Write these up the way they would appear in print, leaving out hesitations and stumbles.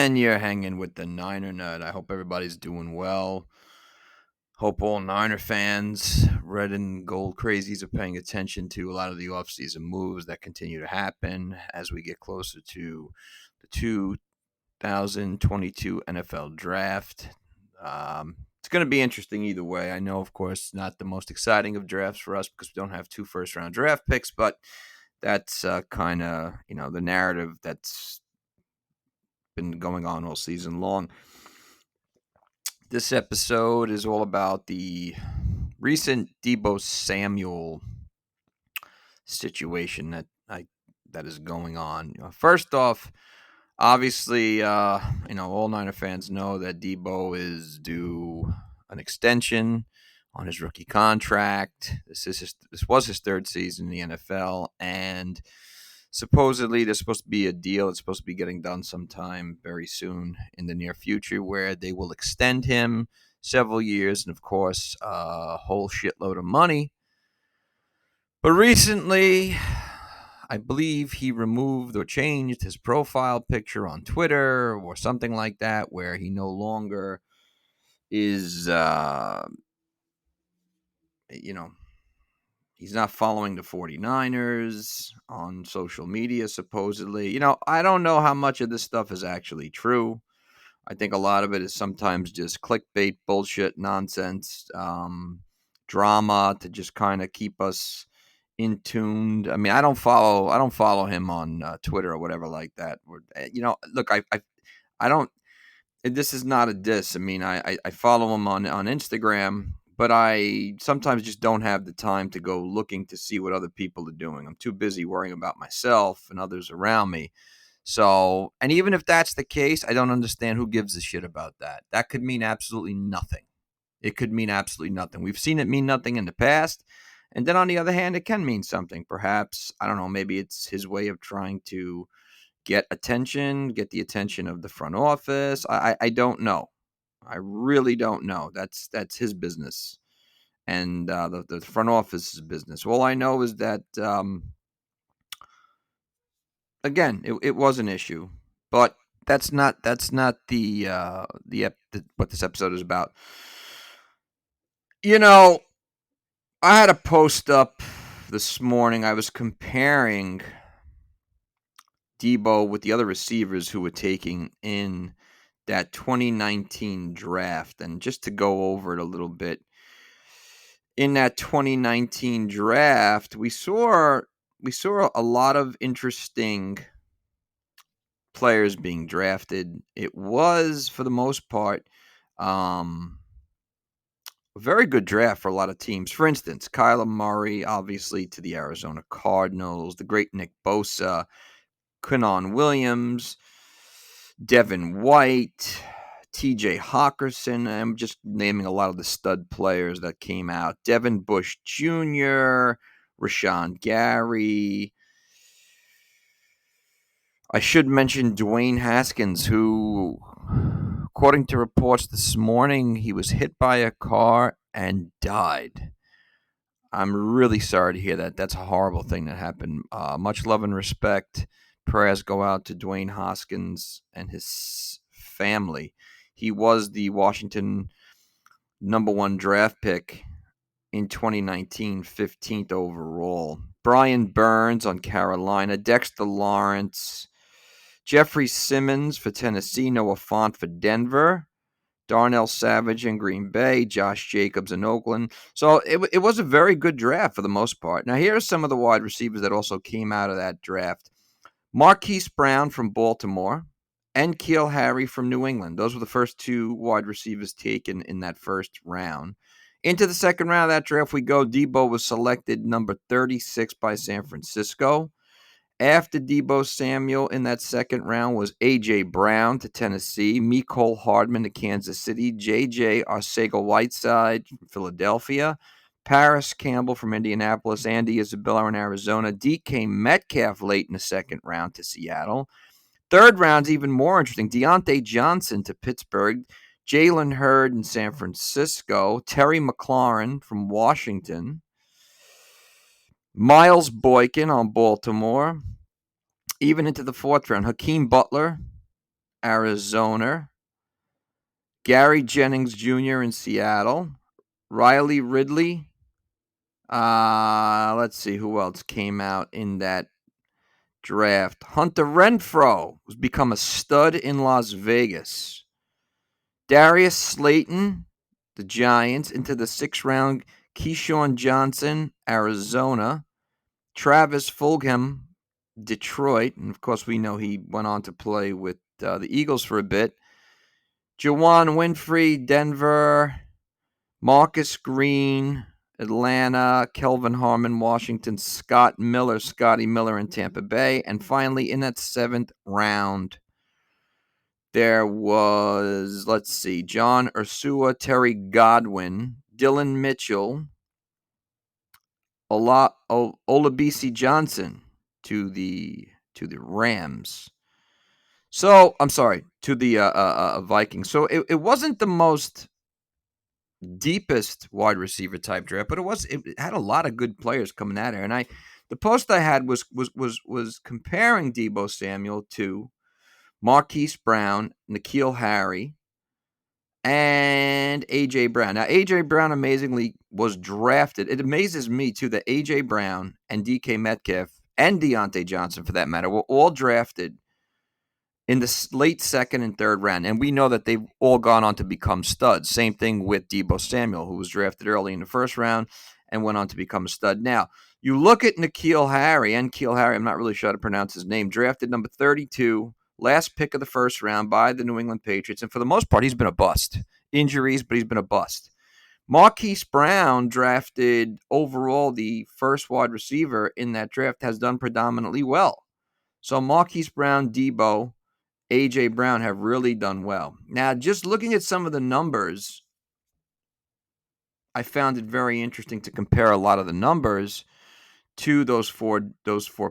And you're hanging with the Niner Nut. I hope everybody's doing well. Hope all Niner fans, red and gold crazies, are paying attention to a lot of the offseason moves that continue to happen as we get closer to the 2022 NFL Draft. It's going to be interesting either way. I know, of course, not the most exciting of drafts for us because we don't have 2 first-round draft picks, but that's kind of, the narrative that's been going on all season long. This episode is all about the recent Deebo Samule situation that is going on. First off, obviously, all Niner fans know that Deebo is due an extension on his rookie contract. This was his 3rd season in the NFL, and supposedly there's supposed to be a deal. It's supposed to be getting done sometime very soon in the near future where they will extend him several years and, of course, a whole shitload of money. But recently, I believe he removed or changed his profile picture on Twitter or something like that, where he no longer is, he's not following the 49ers on social media, supposedly. I don't know how much of this stuff is actually true. I think a lot of it is sometimes just clickbait, bullshit, nonsense, drama to just kind of keep us in tuned. I mean, I don't follow him on Twitter or whatever like that. Look, I don't. This is not a diss. I mean, I follow him on Instagram, but I sometimes just don't have the time to go looking to see what other people are doing. I'm too busy worrying about myself and others around me. So, and even if that's the case, I don't understand who gives a shit about that. That could mean absolutely nothing. It could mean absolutely nothing. We've seen it mean nothing in the past. And then on the other hand, it can mean something. Perhaps, I don't know, maybe it's his way of trying to get the attention of the front office. I don't know. I really don't know. That's his business. And the front office's business. All I know is that, again, it was an issue. But that's not what this episode is about. I had a post up this morning. I was comparing Deebo with the other receivers who were taking in that 2019 draft. And just to go over it a little bit, in that 2019 draft, we saw a lot of interesting players being drafted. It was, for the most part, a very good draft for a lot of teams. For instance, Kyler Murray, obviously, to the Arizona Cardinals, the great Nick Bosa, Quinnen Williams, Devin White, TJ Hawkinson. I'm just naming a lot of the stud players that came out. Devin Bush Jr., Rashawn Gary. I should mention Dwayne Haskins, who, according to reports this morning, he was hit by a car and died. I'm really sorry to hear that. That's a horrible thing that happened. Much love and respect. Prayers go out to Dwayne Haskins and his family. He was the Washington #1 draft pick in 2019, 15th overall. Brian Burns on Carolina, Dexter Lawrence, Jeffrey Simmons for Tennessee, Noah Fant for Denver, Darnell Savage in Green Bay, Josh Jacobs in Oakland. So it was a very good draft for the most part. Now, here are some of the wide receivers that also came out of that draft. Marquise Brown from Baltimore and N'Keal Harry from New England. Those were the first 2 wide receivers taken in that first round. Into the second round of that draft we go. Deebo was selected number 36 by San Francisco. After Deebo Samule in that second round was A.J. Brown to Tennessee, Mecole Hardman to Kansas City, J.J. Arcega-Whiteside from Philadelphia, Paris Campbell from Indianapolis, Andy Isabella in Arizona, DK Metcalf late in the second round to Seattle. Third round's even more interesting. Deontay Johnson to Pittsburgh, Jalen Hurd in San Francisco, Terry McLaurin from Washington, Miles Boykin on Baltimore. Even into the fourth round, Hakeem Butler Arizona. Gary Jennings Jr. in Seattle. Riley Ridley. Let's see who else came out in that draft. Hunter Renfrow, who's become a stud in Las Vegas. Darius Slayton, the Giants, into the 6th round. Keyshawn Johnson, Arizona. Travis Fulgham, Detroit. And, of course, we know he went on to play with the Eagles for a bit. Juwan Winfrey, Denver. Marcus Green, Atlanta. Kelvin Harmon, Washington. Scotty Miller in Tampa Bay. And finally, in that 7th round, there was, John Ursua, Terry Godwin, Dylan Mitchell, Olabisi Johnson to the Rams. So, I'm sorry, to the Vikings. So it wasn't the most deepest wide receiver type draft, but it had a lot of good players coming at it. And the post I had was comparing Deebo Samuel to Marquise Brown, N'Keal Harry, and A.J. Brown. Now, A.J. Brown amazingly was drafted. It amazes me, too, that A.J. Brown and D.K. Metcalf and Deontay Johnson, for that matter, were all drafted in the late 2nd and 3rd round. And we know that they've all gone on to become studs. Same thing with Deebo Samuel, who was drafted early in the 1st round and went on to become a stud. Now, you look at N'Keal Harry, I'm not really sure how to pronounce his name, drafted number 32, last pick of the 1st round by the New England Patriots. And for the most part, he's been a bust. Injuries, but he's been a bust. Marquise Brown, drafted overall the first wide receiver in that draft, has done predominantly well. So Marquise Brown, Deebo, A.J. Brown have really done well. Now, just looking at some of the numbers, I found it very interesting to compare a lot of the numbers to those four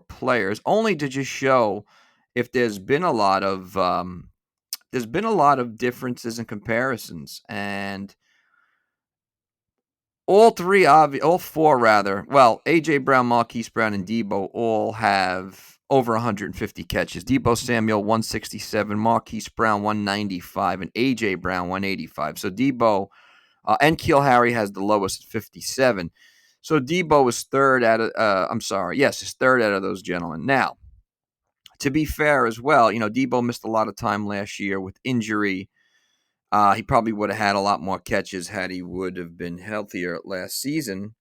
players, only to just show if there's been a lot of differences and comparisons. And all four, A.J. Brown, Marquise Brown, and Deebo all have over 150 catches. Deebo Samuel, 167, Marquise Brown, 195, and A.J. Brown, 185. So Deebo and N'Keal Harry has the lowest at 57. So Deebo is third out of, is third out of those gentlemen. Now, to be fair as well, Deebo missed a lot of time last year with injury. He probably would have had a lot more catches had he would have been healthier last season.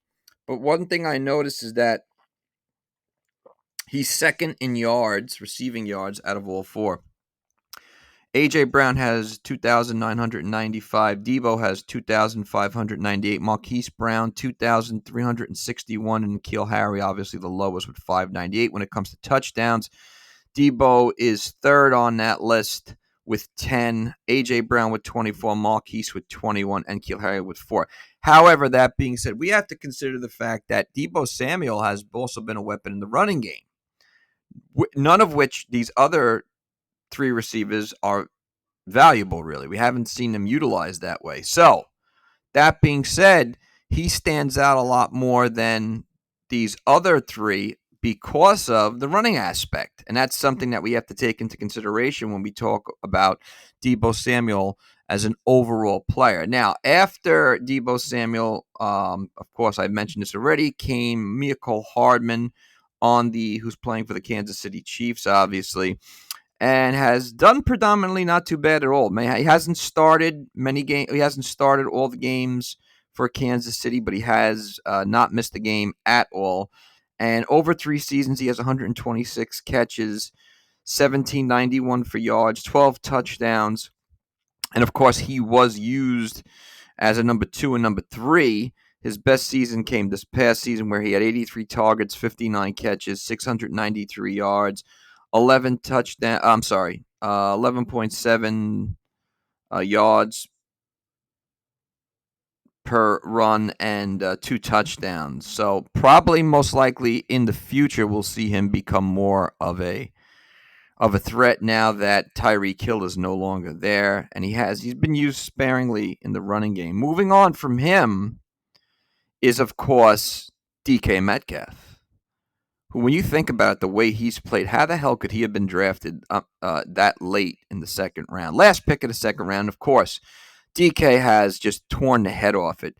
But one thing I noticed is that he's second in yards, receiving yards, out of all four. A.J. Brown has 2,995. Deebo has 2,598. Marquise Brown, 2,361. And N'Keal Harry, obviously the lowest, with 598. When it comes to touchdowns, Deebo is third on that list with 10. A.J. Brown with 24. Marquise with 21. And N'Keal Harry with 4. However, that being said, we have to consider the fact that Deebo Samuel has also been a weapon in the running game, none of which these other 3 receivers are valuable, really. We haven't seen them utilized that way. So, that being said, he stands out a lot more than these other 3 because of the running aspect. And that's something that we have to take into consideration when we talk about Deebo Samuel as an overall player. Now, after Deebo Samuel, of course, I mentioned this already, came Mecole Hardman, who's playing for the Kansas City Chiefs, obviously, and has done predominantly not too bad at all. He hasn't started many games. He hasn't started all the games for Kansas City, but he has not missed a game at all. And over 3 seasons, he has 126 catches, 1,791 for yards, 12 touchdowns. And, of course, he was used as a number 2 and number 3. His best season came this past season, where he had 83 targets, 59 catches, 693 yards, 11.7 yards per run, and 2 touchdowns. So probably most likely in the future we'll see him become more of a threat now that Tyreek Hill is no longer there, and he's been used sparingly in the running game. Moving on from him is, of course, DK Metcalf, When you think about it, the way he's played, how the hell could he have been drafted that late in the second round? Last pick of the second round, of course. DK has just torn the head off it.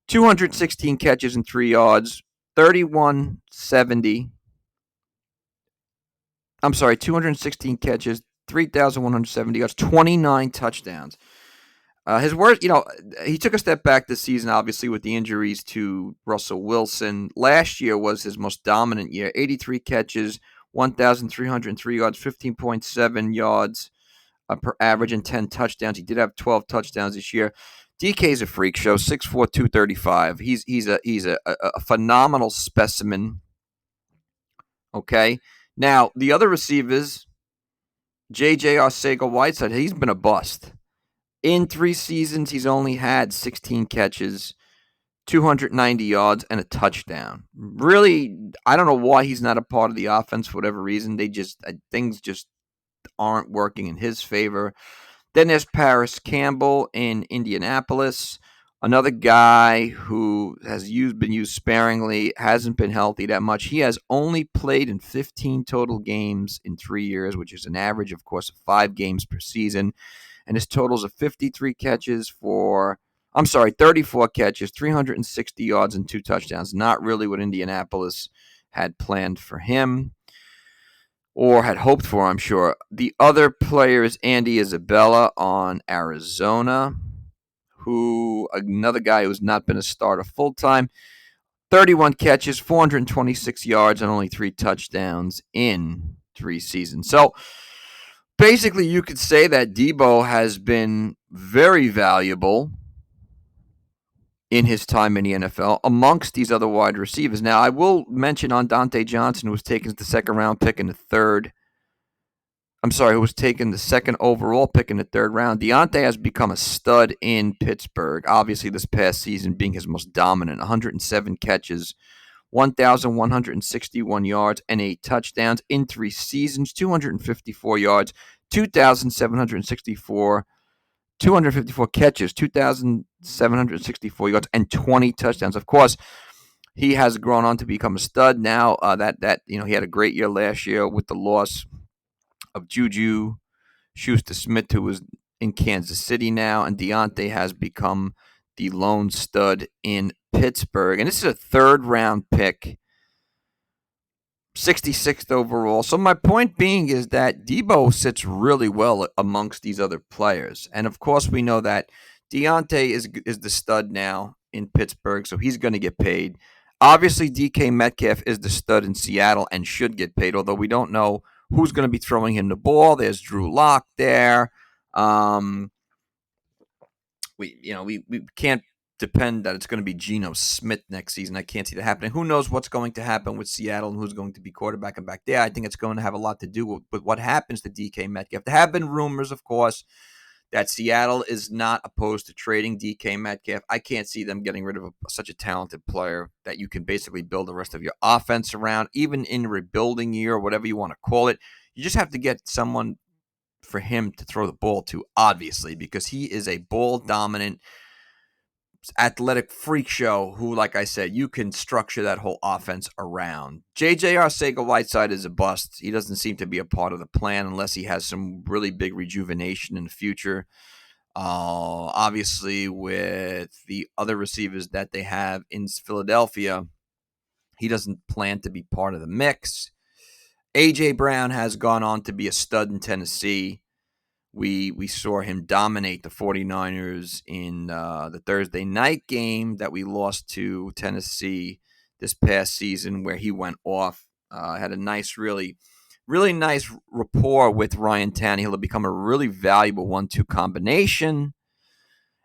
216 catches and 3 yards, 3170. I'm sorry, 216 catches, 3,170 yards, 29 touchdowns. His worst, he took a step back this season, obviously, with the injuries to Russell Wilson. Last year was his most dominant year. 83 catches, 1,303 yards, 15.7 yards per average, and 10 touchdowns. He did have 12 touchdowns this year. DK's a freak show, 6'4", 235. He's a phenomenal specimen. Okay. Now, the other receivers, J.J. Arcega-Whiteside, he's been a bust. In 3 seasons, he's only had 16 catches, 290 yards, and a touchdown. Really, I don't know why he's not a part of the offense for whatever reason. Things just aren't working in his favor. Then there's Paris Campbell in Indianapolis, another guy who been used sparingly, hasn't been healthy that much. He has only played in 15 total games in 3 years, which is an average, of course, of 5 games per season. And his totals of 34 catches, 360 yards, and 2 touchdowns. Not really what Indianapolis had planned for him or had hoped for, I'm sure. The other player is Andy Isabella on Arizona, another guy who's not been a starter full-time. 31 catches, 426 yards, and only 3 touchdowns in 3 seasons. So basically, you could say that Deebo has been very valuable in his time in the NFL amongst these other wide receivers. Now, I will mention on Dante Johnson, who was taken the second-round pick in the third. Who was taken the second overall pick in the third round. Deontay has become a stud in Pittsburgh. Obviously, this past season being his most dominant, 107 catches, 1,161 yards, and 8 touchdowns in 3 seasons, 254 yards, 254 catches, 2,764 yards, and 20 touchdowns. Of course, he has grown on to become a stud now. He had a great year last year with the loss of Juju Schuster-Smith, who was in Kansas City now, and Deontay has become the lone stud in Pittsburgh. And this is a third-round pick, 66th overall. So my point being is that Deebo sits really well amongst these other players. And, of course, we know that Deontay is the stud now in Pittsburgh, so he's going to get paid. Obviously, DK Metcalf is the stud in Seattle and should get paid, although we don't know who's going to be throwing him the ball. There's Drew Lock there. We can't depend that it's going to be Geno Smith next season. I can't see that happening. Who knows what's going to happen with Seattle and who's going to be quarterbacking back there. I think it's going to have a lot to do with what happens to DK Metcalf. There have been rumors, of course, that Seattle is not opposed to trading DK Metcalf. I can't see them getting rid of such a talented player that you can basically build the rest of your offense around, even in a rebuilding year or whatever you want to call it. You just have to get someone for him to throw the ball to, obviously, because he is a ball-dominant, athletic freak show who, like I said, you can structure that whole offense around. J.J. Arcega-Whiteside is a bust. He doesn't seem to be a part of the plan unless he has some really big rejuvenation in the future. Obviously, with the other receivers that they have in Philadelphia, he doesn't plan to be part of the mix. A.J. Brown has gone on to be a stud in Tennessee. We saw him dominate the 49ers in the Thursday night game that we lost to Tennessee this past season, where he went off. Had a nice, really nice rapport with Ryan Tannehill to become a really valuable 1-2 combination.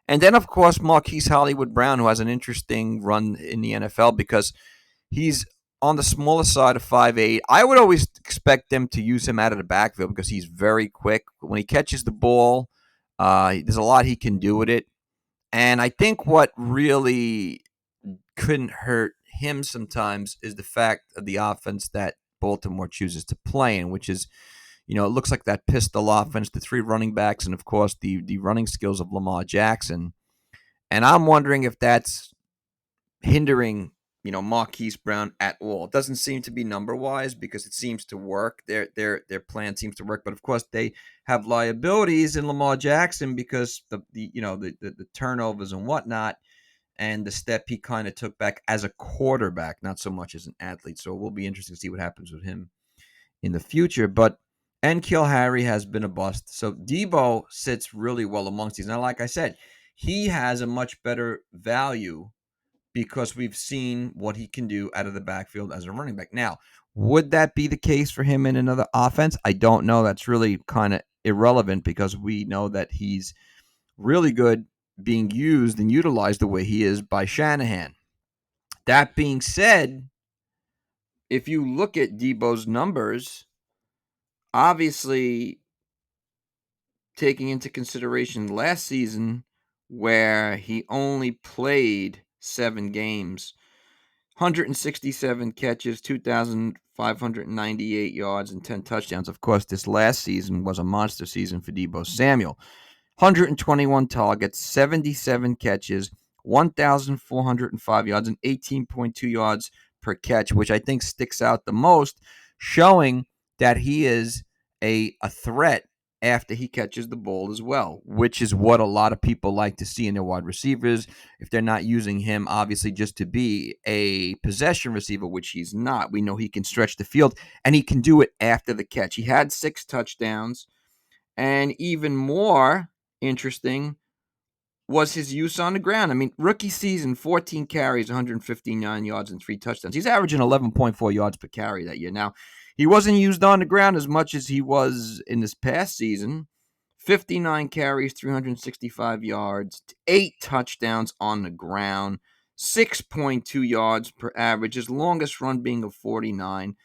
And then, of course, Marquise Hollywood Brown, who has an interesting run in the NFL because he's on the smaller side of 5'8". I would always expect them to use him out of the backfield because he's very quick. When he catches the ball, there's a lot he can do with it. And I think what really couldn't hurt him sometimes is the fact of the offense that Baltimore chooses to play in, which is, it looks like that pistol offense, the 3 running backs, and, of course, the running skills of Lamar Jackson. And I'm wondering if that's hindering Marquise Brown at all. It doesn't seem to be number wise because it seems to work. Their plan seems to work, but of course they have liabilities in Lamar Jackson because the turnovers and whatnot, and the step he kind of took back as a quarterback, not so much as an athlete. So it will be interesting to see what happens with him in the future. But N'Keal Harry has been a bust. So Deebo sits really well amongst these. Now, like I said, he has a much better value because we've seen what he can do out of the backfield as a running back. Now, would that be the case for him in another offense? I don't know. That's really kind of irrelevant because we know that he's really good being used and utilized the way he is by Shanahan. That being said, if you look at Deebo's numbers, obviously taking into consideration last season where he only played 7 games, 167 catches, 2,598 yards, and 10 touchdowns. Of course, this last season was a monster season for Deebo Samule. 121 targets, 77 catches, 1,405 yards, and 18.2 yards per catch, which I think sticks out the most, showing that he is a threat after he catches the ball as well, which is what a lot of people like to see in their wide receivers. If they're not using him, obviously, just to be a possession receiver, which he's not. We know he can stretch the field, and he can do it after the catch. He had 6 touchdowns, and even more interesting was his use on the ground. I mean, rookie season, 14 carries, 159 yards, and 3 touchdowns. He's averaging 11.4 yards per carry that year. Now, he wasn't used on the ground as much as he was in this past season. 59 carries, 365 yards, 8 touchdowns on the ground, 6.2 yards per average, his longest run being a 49.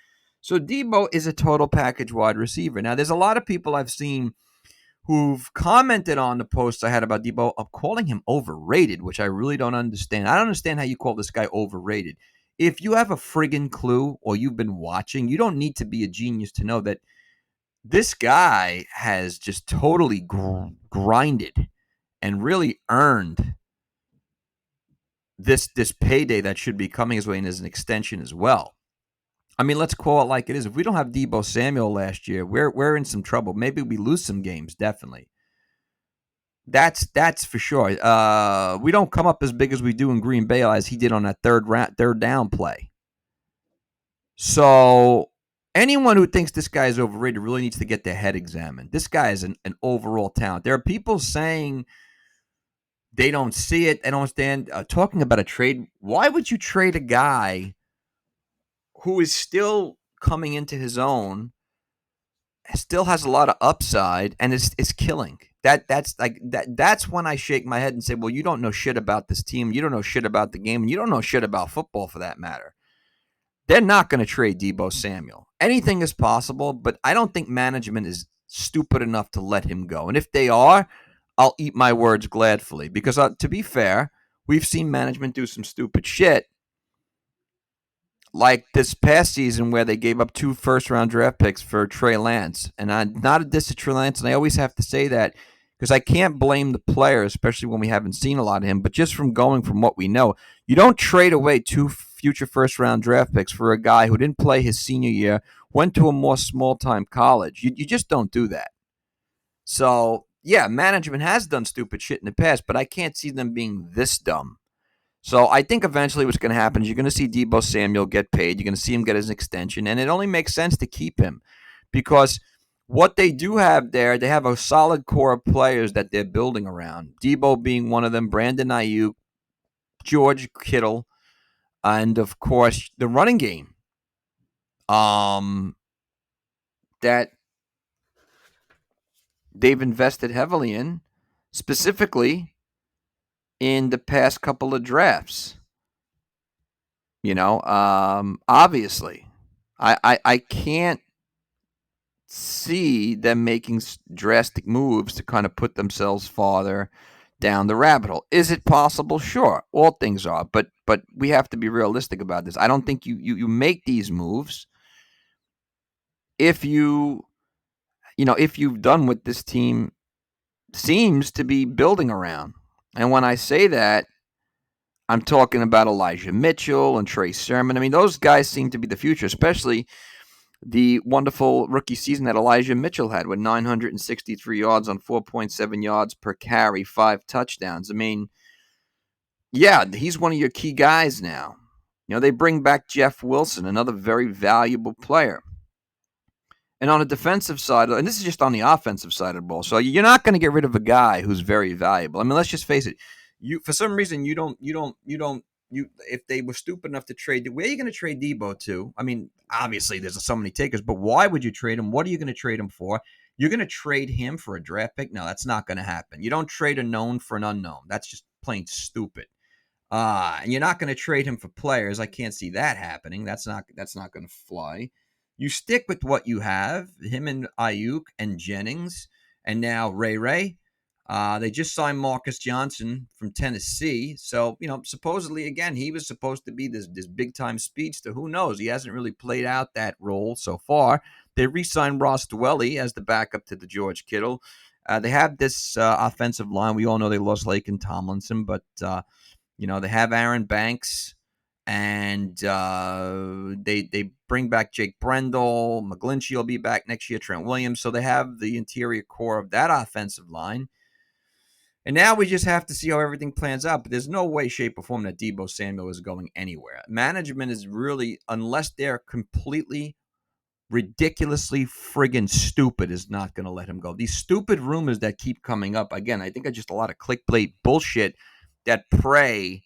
So Deebo is a total package wide receiver. Now, there's a lot of people I've seen who've commented on the posts I had about Deebo of calling him overrated, which I really don't understand. I don't understand how you call this guy overrated. If you have a friggin' clue or you've been watching, you don't need to be a genius to know that this guy has just totally grinded and really earned this payday that should be coming his way and as an extension as well. I mean, let's call it like it is. If we don't have Deebo Samule last year, we're in some trouble. Maybe we lose some games, definitely. That's for sure. We don't come up as big as we do in Green Bay as he did on that third down play. So anyone who thinks this guy is overrated really needs to get their head examined. This guy is an overall talent. There are people saying they don't see it. They don't understand. Talking about a trade, why would you trade a guy who is still coming into his own, still has a lot of upside, and is killing? That's when I shake my head and say, well, you don't know shit about this team. You don't know shit about the game, and you don't know shit about football for that matter. They're not going to trade Deebo Samule. Anything is possible, but I don't think management is stupid enough to let him go. And if they are, I'll eat my words gladly. Because to be fair, we've seen management do some stupid shit, like this past season where they gave up 2 first-round draft picks for Trey Lance. And I'm not a diss to Trey Lance, and I always have to say that because I can't blame the player, especially when we haven't seen a lot of him. But just from going from what we know, you don't trade away 2 future first-round draft picks for a guy who didn't play his senior year, went to a more small-time college. You just don't do that. So, yeah, management has done stupid shit in the past, but I can't see them being this dumb. So I think eventually what's going to happen is you're going to see Deebo Samule get paid. You're going to see him get his extension, and it only makes sense to keep him because what they do have there, they have a solid core of players that they're building around. Deebo being one of them, Brandon Ayuk, George Kittle, and of course the running game. That they've invested heavily in, specifically in the past couple of drafts. Obviously, I can't see them making drastic moves to kind of put themselves farther down the rabbit hole. Is it possible? Sure, all things are, but we have to be realistic about this. I don't think you make these moves if if you've done what this team seems to be building around. And when I say that, I'm talking about Elijah Mitchell and Trey Sermon. I mean, those guys seem to be the future, especially the wonderful rookie season that Elijah Mitchell had with 963 yards on 4.7 yards per carry, 5 touchdowns. I mean, yeah, he's one of your key guys now. They bring back Jeff Wilson, another very valuable player. And on the defensive side, and this is just on the offensive side of the ball, so you're not going to get rid of a guy who's very valuable. I mean, let's just face it. You, for some reason, if they were stupid enough to trade, where are you going to trade Deebo to? I mean, obviously there's so many takers, but why would you trade him? What are you going to trade him for? You're going to trade him for a draft pick? No, that's not going to happen. You don't trade a known for an unknown. That's just plain stupid. And you're not going to trade him for players. I can't see that happening. That's not going to fly. You stick with what you have, him and Ayuk and Jennings, and now Ray. They just signed Marcus Johnson from Tennessee. So, supposedly, again, he was supposed to be this big-time speedster. Who knows? He hasn't really played out that role so far. They re-signed Ross Dwelly as the backup to the George Kittle. They have this offensive line. We all know they lost Laken Tomlinson, but they have Aaron Banks, and they bring back Jake Brendel. McGlinchey will be back next year, Trent Williams. So they have the interior core of that offensive line. And now we just have to see how everything plans out. But there's no way, shape, or form that Deebo Samule is going anywhere. Management is really, unless they're completely ridiculously friggin' stupid, is not going to let him go. These stupid rumors that keep coming up, again, I think are just a lot of clickbait bullshit that prey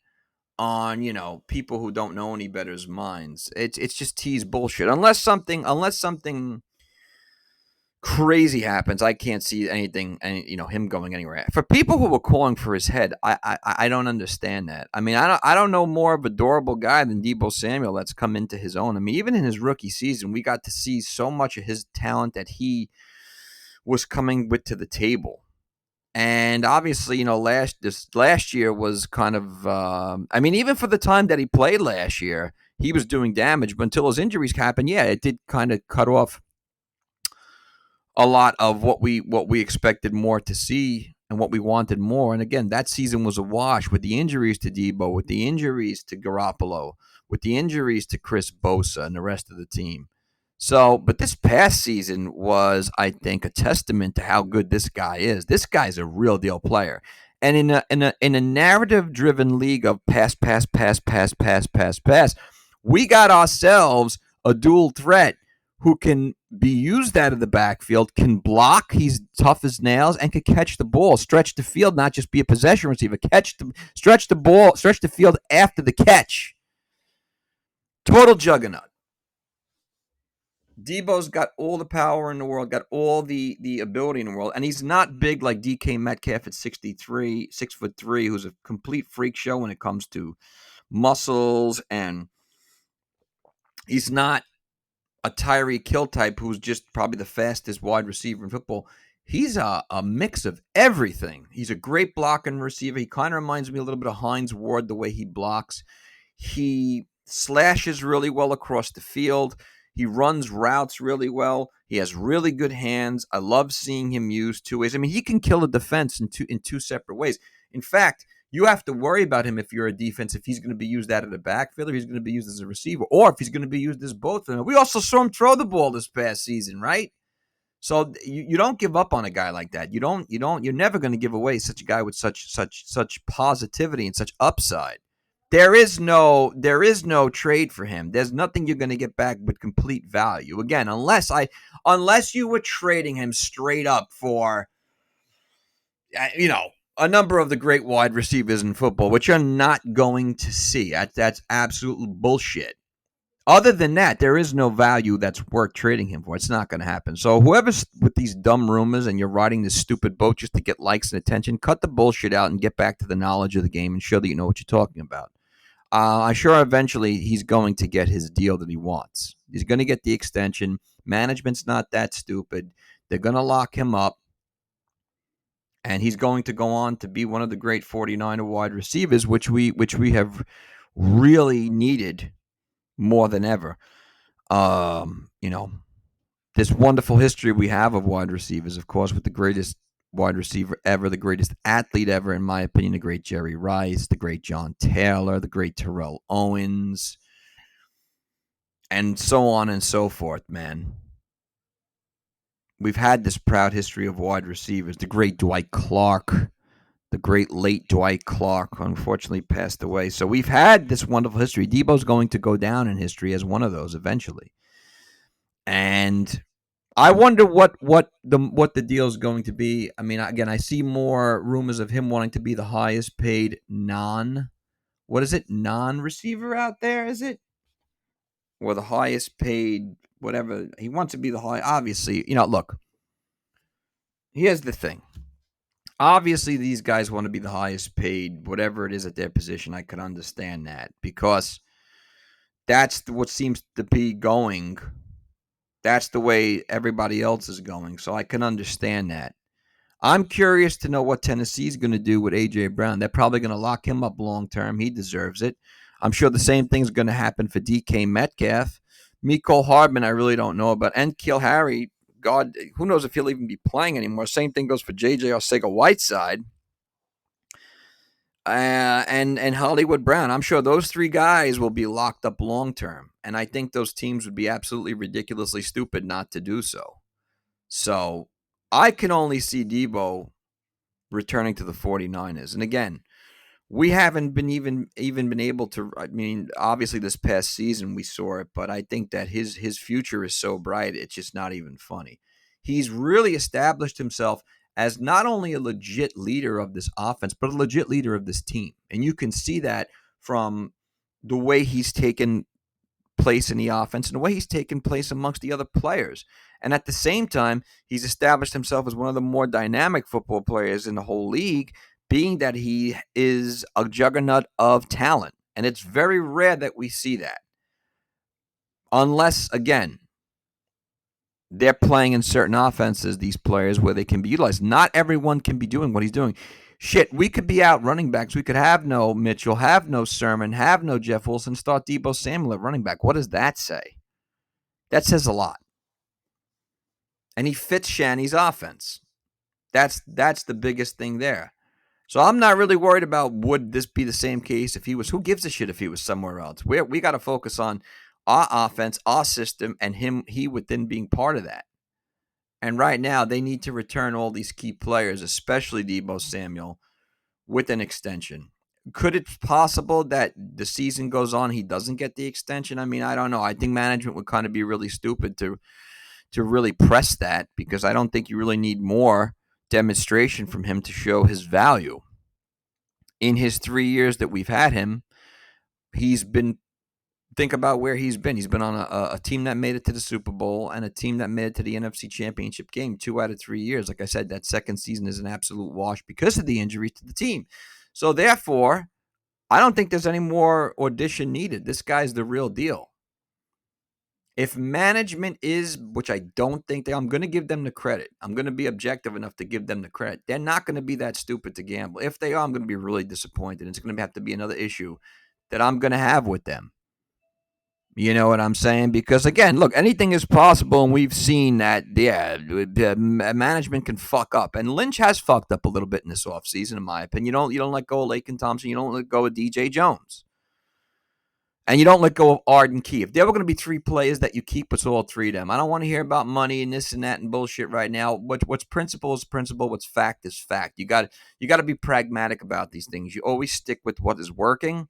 on people who don't know any better's minds. It's just tease bullshit. Unless something crazy happens, I can't see anything, him going anywhere. For people who were calling for his head, I don't understand that. I mean, I don't know more of a adorable guy than Deebo Samule that's come into his own. I mean, even in his rookie season, we got to see so much of his talent that he was coming with to the table. And obviously, last year was kind of, even for the time that he played last year, he was doing damage. But until his injuries happened, yeah, it did kind of cut off a lot of what we expected more to see and what we wanted more. And again, that season was a wash with the injuries to Deebo, with the injuries to Garoppolo, with the injuries to Chris Bosa and the rest of the team. So, but this past season was, I think, a testament to how good this guy is. This guy's a real deal player. And in a narrative-driven league of pass, we got ourselves a dual threat who can be used out of the backfield, can block, he's tough as nails, and can catch the ball, stretch the field, not just be a possession receiver, stretch the ball, stretch the field after the catch. Total juggernaut. Deebo's got all the power in the world, got all the ability in the world, and he's not big like DK Metcalf at 6'3", who's a complete freak show when it comes to muscles, and he's not a Tyreek Hill type who's just probably the fastest wide receiver in football. He's a mix of everything. He's a great blocking receiver. He kind of reminds me a little bit of Hines Ward, the way he blocks. He slashes really well across the field. He runs routes really well. He has really good hands. I love seeing him use two ways. I mean, he can kill a defense in two separate ways. In fact, you have to worry about him if you're a defense, if he's going to be used out of the backfield, or he's going to be used as a receiver, or if he's going to be used as both. We also saw him throw the ball this past season, right? So you don't give up on a guy like that. You're never going to give away such a guy with such positivity and such upside. There is no trade for him. There's nothing you're going to get back with complete value. Again, unless you were trading him straight up for, a number of the great wide receivers in football, which you're not going to see. That's absolute bullshit. Other than that, there is no value that's worth trading him for. It's not going to happen. So whoever's with these dumb rumors and you're riding this stupid boat just to get likes and attention, cut the bullshit out and get back to the knowledge of the game and show that you know what you're talking about. I'm sure eventually he's going to get his deal that he wants. He's going to get the extension. Management's not that stupid. They're going to lock him up. And he's going to go on to be one of the great 49er wide receivers, which we have really needed more than ever. This wonderful history we have of wide receivers, of course, with the greatest wide receiver ever, the greatest athlete ever, in my opinion, the great Jerry Rice, the great John Taylor, the great Terrell Owens, and so on and so forth, man. We've had this proud history of wide receivers. The great Dwight Clark, the great late Dwight Clark, unfortunately passed away. So we've had this wonderful history. Deebo's going to go down in history as one of those eventually. And I wonder what the deal is going to be. I mean, again, I see more rumors of him wanting to be the highest paid non-receiver out there, is it? Or the highest paid whatever. He wants to be the high. Obviously, look, here's the thing. Obviously, these guys want to be the highest paid, whatever it is at their position. I could understand that because that's what seems to be going. That's the way everybody else is going. So I can understand that. I'm curious to know what Tennessee's going to do with A.J. Brown. They're probably going to lock him up long term. He deserves it. I'm sure the same thing's going to happen for DK Metcalf. Mecole Hardman, I really don't know about. And Kill Harry, God, who knows if he'll even be playing anymore. Same thing goes for J.J. Arcega-Whiteside. And Hollywood Brown. I'm sure those three guys will be locked up long term. And I think those teams would be absolutely ridiculously stupid not to do so. So I can only see Deebo returning to the 49ers. And again, we haven't been even been able to. I mean, obviously this past season we saw it, but I think that his future is so bright, it's just not even funny. He's really established himself as not only a legit leader of this offense, but a legit leader of this team. And you can see that from the way he's taken place in the offense and the way he's taken place amongst the other players. And at the same time, he's established himself as one of the more dynamic football players in the whole league, being that he is a juggernaut of talent. And it's very rare that we see that. Unless, again, they're playing in certain offenses, these players, where they can be utilized. Not everyone can be doing what he's doing. Shit, we could be out running backs. We could have no Mitchell, have no Sermon, have no Jeff Wilson, start Deebo Samule at running back. What does that say? That says a lot. And he fits Shanny's offense. That's the biggest thing there. So I'm not really worried about would this be the same case if he was. Who gives a shit if he was somewhere else? We got to focus on our offense, our system, and he within being part of that. And right now, they need to return all these key players, especially Deebo Samule, with an extension. Could it be possible that the season goes on, he doesn't get the extension? I mean, I don't know. I think management would kind of be really stupid to really press that because I don't think you really need more demonstration from him to show his value. In his 3 years that we've had him, think about where he's been. He's been on a team that made it to the Super Bowl and a team that made it to the NFC Championship game 2 out of 3 years. Like I said, that second season is an absolute wash because of the injuries to the team. So therefore, I don't think there's any more audition needed. This guy's the real deal. If management is, which I don't think I'm going to give them the credit. I'm going to be objective enough to give them the credit. They're not going to be that stupid to gamble. If they are, I'm going to be really disappointed. It's going to have to be another issue that I'm going to have with them. You know what I'm saying? Because, again, look, anything is possible, and we've seen that, management can fuck up. And Lynch has fucked up a little bit in this offseason, in my opinion. You don't let go of Laken Thompson. You don't let go of DJ Jones. And you don't let go of Arden Key. If there were going to be three players that you keep, it's all three of them. I don't want to hear about money and this and that and bullshit right now. What's principle is principle. What's fact is fact. You got to be pragmatic about these things. You always stick with what is working,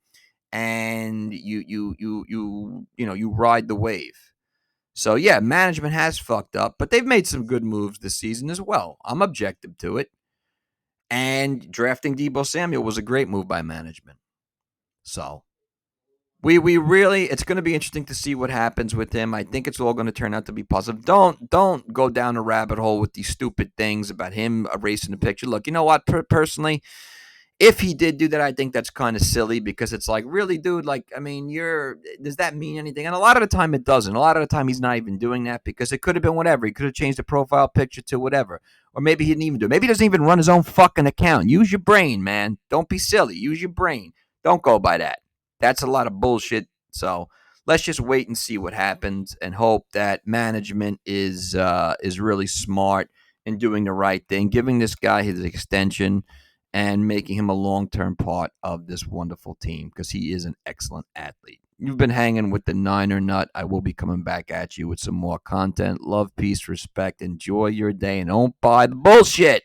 and you ride the wave. So yeah, management has fucked up, but they've made some good moves this season as well. I'm objective to it. And drafting Deebo Samule was a great move by management. So we really, it's going to be interesting to see what happens with him. I think it's all going to turn out to be positive. Don't go down a rabbit hole with these stupid things about him erasing the picture. Look, you know what? Personally, if he did do that, I think that's kind of silly because it's like, really, dude, like, I mean, does that mean anything? And a lot of the time it doesn't. A lot of the time he's not even doing that because it could have been whatever. He could have changed the profile picture to whatever. Or maybe he didn't even do it. Maybe he doesn't even run his own fucking account. Use your brain, man. Don't be silly. Use your brain. Don't go by that. That's a lot of bullshit. So let's just wait and see what happens and hope that management is really smart in doing the right thing, giving this guy his extension and making him a long-term part of this wonderful team because he is an excellent athlete. You've been hanging with the Niner Nut. I will be coming back at you with some more content. Love, peace, respect. Enjoy your day and don't buy the bullshit.